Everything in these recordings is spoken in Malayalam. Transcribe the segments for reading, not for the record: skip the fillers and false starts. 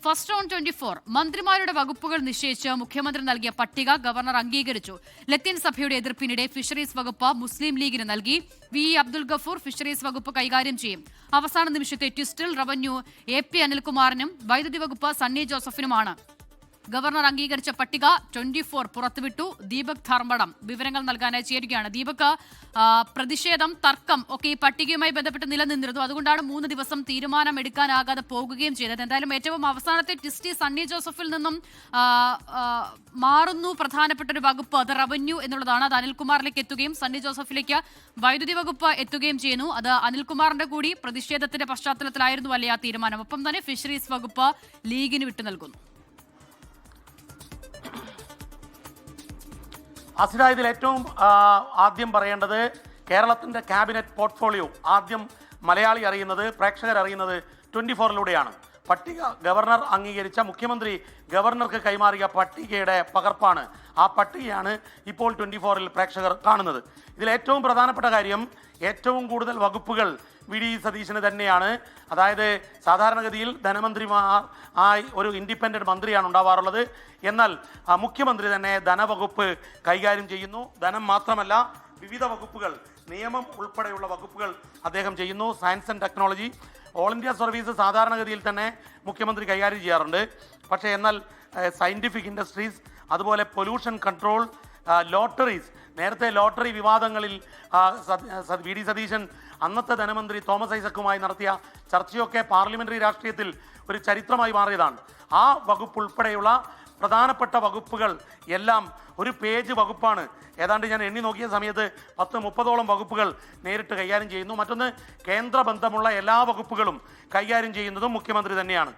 ഫസ്റ്റ് ഓൺ 24 മന്ത്രിമാരുടെ വകുപ്പുകൾ നിശ്ചയിച്ച് മുഖ്യമന്ത്രി നൽകിയ പട്ടിക ഗവർണർ അംഗീകരിച്ചു. ലത്തീൻ സഭയുടെ എതിർപ്പിനിടെ ഫിഷറീസ് വകുപ്പ് മുസ്ലിം ലീഗിന് നൽകി. വി അബ്ദുൽ ഗഫൂർ ഫിഷറീസ് വകുപ്പ് കൈകാര്യം ചെയ്യും. അവസാന നിമിഷത്തെ ട്വിസ്റ്റിൽ റവന്യൂ AP അനിൽകുമാറിനും വൈദ്യുതി വകുപ്പ് സണ്ണി ജോസഫിനുമാണ്. ഗവർണർ അംഗീകരിച്ച പട്ടിക 24 പുറത്തുവിട്ടു. ദീപക് ധർമ്മടം വിവരങ്ങൾ നൽകാനായി ചേരുകയാണ്. ദീപക്, പ്രതിഷേധം, തർക്കം ഒക്കെ ഈ പട്ടികയുമായി ബന്ധപ്പെട്ട് നിലനിന്നിരുന്നു. അതുകൊണ്ടാണ് 3 ദിവസം തീരുമാനമെടുക്കാനാകാതെ പോകുകയും ചെയ്തത്. എന്തായാലും ഏറ്റവും അവസാനത്തെ ട്വിസ്റ്റ് സണ്ണി ജോസഫിൽ നിന്നും മാറുന്നു. പ്രധാനപ്പെട്ട ഒരു വകുപ്പ് അത് റവന്യൂ എന്നുള്ളതാണ്. അത് അനിൽകുമാറിലേക്ക് എത്തുകയും സണ്ണി ജോസഫിലേക്ക് വൈദ്യുതി വകുപ്പ് എത്തുകയും ചെയ്യുന്നു. അത് അനിൽകുമാറിന്റെ കൂടി പ്രതിഷേധത്തിന്റെ പശ്ചാത്തലത്തിലായിരുന്നു അല്ലേ ആ തീരുമാനം. ഒപ്പം തന്നെ ഫിഷറീസ് വകുപ്പ് ലീഗിന് വിട്ടു നൽകുന്നു. അസില, ഇതിൽ ഏറ്റവും ആദ്യം പറയേണ്ടത് കേരളത്തിൻ്റെ ക്യാബിനറ്റ് പോർട്ട്ഫോളിയോ ആദ്യം മലയാളി അറിയുന്നത്, പ്രേക്ഷകർ അറിയുന്നത് 24-ലൂടെയാണ്. പട്ടിക ഗവർണർ അംഗീകരിച്ച, മുഖ്യമന്ത്രി ഗവർണർക്ക് കൈമാറിയ പട്ടികയുടെ പകർപ്പാണ്. ആ പട്ടികയാണ് ഇപ്പോൾ 24-ൽ പ്രേക്ഷകർ കാണുന്നത്. ഇതിൽ ഏറ്റവും പ്രധാനപ്പെട്ട കാര്യം, ഏറ്റവും കൂടുതൽ വകുപ്പുകൾ VD സതീശന് തന്നെയാണ്. അതായത് സാധാരണഗതിയിൽ ധനമന്ത്രിമാർ ഒരു ഇൻഡിപെൻഡന്റ് മന്ത്രിയാണ് ഉണ്ടാവാറുള്ളത്. എന്നാൽ മുഖ്യമന്ത്രി തന്നെ ധനവകുപ്പ് കൈകാര്യം ചെയ്യുന്നു. ധനം മാത്രമല്ല, വിവിധ വകുപ്പുകൾ, നിയമം ഉൾപ്പെടെയുള്ള വകുപ്പുകൾ അദ്ദേഹം ചെയ്യുന്നു. Science and technology, all India service സാധാരണഗതിയിൽ തന്നെ മുഖ്യമന്ത്രി കൈകാര്യം ചെയ്യാറുണ്ട്. പക്ഷേ എന്നാൽ സയൻറ്റിഫിക് ഇൻഡസ്ട്രീസ്, അതുപോലെ പൊല്യൂഷൻ കൺട്രോൾ, ലോട്ടറീസ്, നേരത്തെ ലോട്ടറി വിവാദങ്ങളിൽ VD സതീശൻ അന്നത്തെ ധനമന്ത്രി തോമസ് ഐസക്കുമായി നടത്തിയ ചർച്ചയൊക്കെ പാർലമെന്ററി രാഷ്ട്രീയത്തിൽ ഒരു ചരിത്രമായി മാറിയതാണ്. ആ വകുപ്പ് ഉൾപ്പെടെയുള്ള പ്രധാനപ്പെട്ട വകുപ്പുകൾ എല്ലാം ഒരു പേജ് വകുപ്പാണ്. ഏതാണ്ട് ഞാൻ എണ്ണി നോക്കിയ സമയത്ത് 10-30ഓളം വകുപ്പുകൾ നേരിട്ട് കൈകാര്യം ചെയ്യുന്നു. മറ്റൊന്ന്, കേന്ദ്ര ബന്ധമുള്ള എല്ലാ വകുപ്പുകളും കൈകാര്യം ചെയ്യുന്നതും മുഖ്യമന്ത്രി തന്നെയാണ്.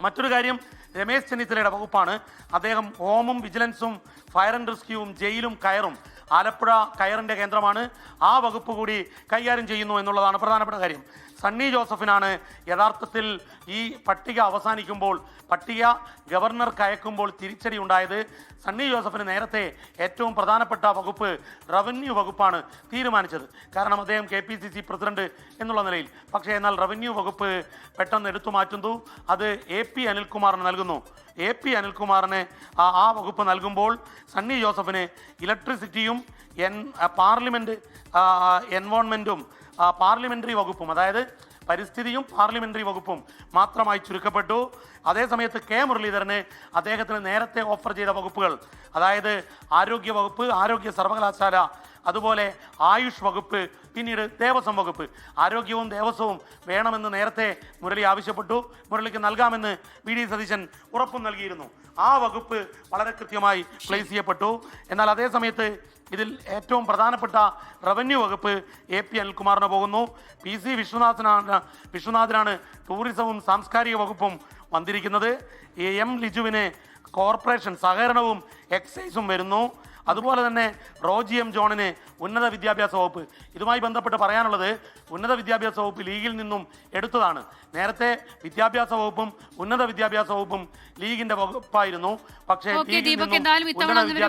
മറ്റൊരു കാര്യം, രമേശ് ചെന്നിത്തലയുടെ വകുപ്പാണ്. അദ്ദേഹം ഹോമും വിജിലൻസും ഫയർ ആൻഡ് റെസ്ക്യൂവും ജയിലും കയറും, ആലപ്പുഴ കയറിൻ്റെ കേന്ദ്രമാണ്. ആ വകുപ്പ് കൂടി കൈകാര്യം ചെയ്യുന്നു എന്നുള്ളതാണ് പ്രധാനപ്പെട്ട കാര്യം. സണ്ണി ജോസഫിനാണ് യഥാർത്ഥത്തിൽ ഈ പട്ടിക അവസാനിക്കുമ്പോൾ, പട്ടിക ഗവർണർക്ക് അയക്കുമ്പോൾ തിരിച്ചടി ഉണ്ടായത്. സണ്ണി ജോസഫിന് നേരത്തെ ഏറ്റവും പ്രധാനപ്പെട്ട വകുപ്പ് റവന്യൂ വകുപ്പാണ് തീരുമാനിച്ചത്. കാരണം അദ്ദേഹം KPCC പ്രസിഡന്റ് എന്നുള്ള നിലയിൽ. പക്ഷേ എന്നാൽ റവന്യൂ വകുപ്പ് പെട്ടെന്ന് എടുത്തു മാറ്റുന്നു. അത് AP അനിൽകുമാറിന് നൽകുന്നു. AP അനിൽകുമാറിന് ആ വകുപ്പ് നൽകുമ്പോൾ സണ്ണി ജോസഫിന് ഇലക്ട്രിസിറ്റിയും പാർലമെൻറ്റ് എൻവോൺമെൻറ്റും പാർലമെൻ്ററി വകുപ്പും, അതായത് പരിസ്ഥിതിയും പാർലമെൻ്ററി വകുപ്പും മാത്രമായി ചുരുക്കപ്പെട്ടു. അതേസമയത്ത് മുരളീധരന് അദ്ദേഹത്തിന് നേരത്തെ ഓഫർ ചെയ്ത വകുപ്പുകൾ, അതായത് ആരോഗ്യ വകുപ്പ്, ആരോഗ്യ സർവകലാശാല, അതുപോലെ ആയുഷ് വകുപ്പ്, പിന്നീട് ദേവസ്വം വകുപ്പ്, ആരോഗ്യവും ദേവസ്വവും വേണമെന്ന് നേരത്തെ മുരളി ആവശ്യപ്പെട്ടു. മുരളിക്ക് നൽകാമെന്ന് VD സതീശൻ ഉറപ്പും നൽകിയിരുന്നു. ആ വകുപ്പ് വളരെ കൃത്യമായി പ്ലേസ് ചെയ്യപ്പെട്ടു. എന്നാൽ അതേസമയത്ത് ഇതിൽ ഏറ്റവും പ്രധാനപ്പെട്ട റവന്യൂ വകുപ്പ് AP അനിൽകുമാറിന് പോകുന്നു. PC വിശ്വനാഥനാണ് ടൂറിസവും സാംസ്കാരിക വകുപ്പും വന്നിരിക്കുന്നത്. M ലിജുവിന് കോർപ്പറേഷൻ, സഹകരണവും എക്സൈസും വരുന്നു. അതുപോലെ തന്നെ റോജി M ജോണിന് ഉന്നത വിദ്യാഭ്യാസ വകുപ്പ്. ഇതുമായി ബന്ധപ്പെട്ട് പറയാനുള്ളത്, ഉന്നത വിദ്യാഭ്യാസ വകുപ്പ് ലീഗിൽ നിന്നും എടുത്തതാണ്. നേരത്തെ വിദ്യാഭ്യാസ വകുപ്പും ഉന്നത വിദ്യാഭ്യാസ വകുപ്പും ലീഗിന്റെ വകുപ്പായിരുന്നു. പക്ഷേ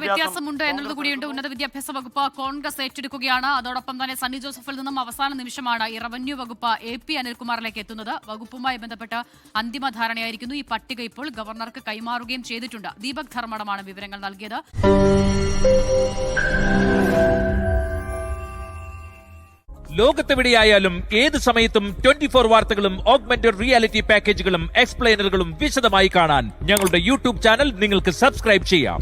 വ്യത്യാസമുണ്ട് എന്നുള്ളത് കൂടിയുണ്ട്. ഉന്നത വിദ്യാഭ്യാസ വകുപ്പ് കോൺഗ്രസ് ഏറ്റെടുക്കുകയാണ്. അതോടൊപ്പം തന്നെ സണ്ണി ജോസഫിൽ നിന്നും അവസാന നിമിഷമാണ് ഈ റവന്യൂ വകുപ്പ് AP അനിൽകുമാറിലേക്ക് എത്തുന്നത്. വകുപ്പുമായി ബന്ധപ്പെട്ട് അന്തിമ ധാരണയായിരിക്കുന്നു. ഈ പട്ടിക ഇപ്പോൾ ഗവർണർക്ക് കൈമാറുകയും ചെയ്തിട്ടുണ്ട്. ദീപക് ധർമ്മടമാണ് വിവരങ്ങൾ നൽകിയത്. ലോകത്തെവിടെയായാലും ഏത് സമയത്തും 24 വാർത്തകളും ഓഗ്മെന്റഡ് റിയാലിറ്റി പാക്കേജുകളും എക്സ്പ്ലെയിനറുകളും വിശദമായി കാണാൻ ഞങ്ങളുടെ YouTube ചാനൽ നിങ്ങൾക്ക് സബ്സ്ക്രൈബ് ചെയ്യാം.